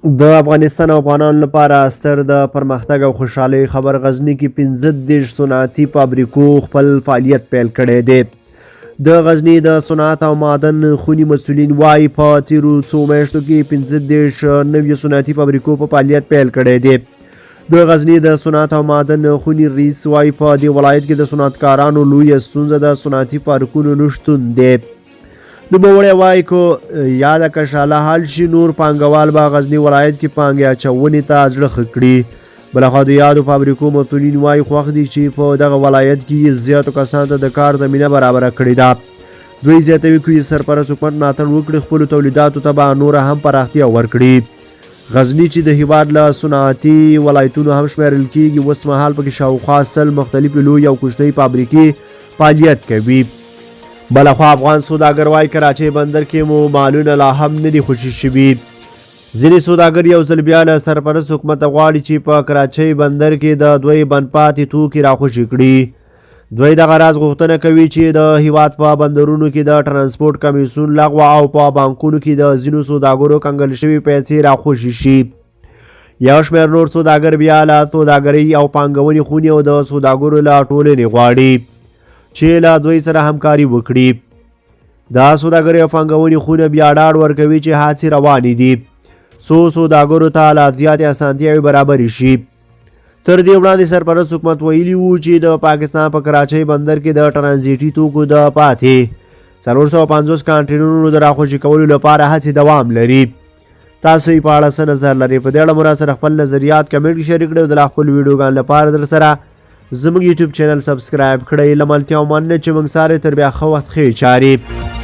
د افغانستان او افغانانو لپاره ستر د پرمختګ او خوشحالۍ خبر غزني کې 15 صنعتي فابریکو خپل فعالیت پیل کړی دی. د غزني د صنعت او معدن خونې مسؤلین وایي په تیرو څو میاشتو کې 15 نوي صنعتي فابریکو په فعالیت پیل کړی دی. د غزني د صنعت او معدن خونې رئیس وایي په دې ولایت کې د صنعتکارانو لویه ستونزه د صنعتي پارکونو نشتون دی. نوموړی وایي که یاده کشاله حل شي نور پانګوال به غزني ولایت کې پانګې اچونې ته زړه ښه کړي. بلخوا د یادو فابریکو مسؤلین وایي خوښ دي چې په دغه ولایت کې زیاتو کسانو ته د کار زمینه برابره کړې ده. دوی زیاتوي که سرپرست حکومت ملاتړ وکړي خپلو تولیداتو ته به نوره هم پراختیا ورکړي. غزني چې د هیواد له صنعتي ولایتونو هم شمیرل کیږي اوس مهال پکې شاوخوا 100 مختلفې لویې او کوچنۍ فابریکې فعالیت کوي. بلخوا افغان سوداګر وایي کراچۍ بندر کې مو مالونه لا هم نه دي خوشي شوي. ځینې سوداګر یو ځل بیا له سرپرست حکومت غواړي چې په کراچۍ بندر کې د دوی بند پاتې توکي راخوشي کړي. دوی دغه راز غوښتنه کوي چې د هیواد په بندرونو کې د ترانسپورټ کمیسیون لغوه او په بانکونو کې د ځینو سوداګرو کنګل شوي پیسې راخوشي شي. یو شمېر نور سوداګر بیا له سوداګرۍ او پانګونې خونې او د سوداګرو له ټولنې غواړي چې له دوی سره همکاري وکړي. دا سوداګرۍ او پانګونې خونه بیا ډاډ ورکوي چې هڅې روانې دي څو سوداګرو ته لا زیاتې اسانتیاوې برابرې شي. تر دې وړاندې سرپرست حکومت ویلي وو چې د پاکستان په کراچۍ بندر کې د ټرانزیټي توکو د پاتې 450 کانټینرونو د راخوشي کولو لپاره هڅې دوام لري. تاسو یې په اړه څه نظر لرئ؟ په دې اړه مو راسره خپل نظریات کمنټ کې شریک کړئ او د لا خپل ویډیوګانو لپاره در سره زموږ یوټیوب چینل سبسکرایب کړئ. له ملتیا مننه چې موږ سره تر بیا ښه وخت ښې چارې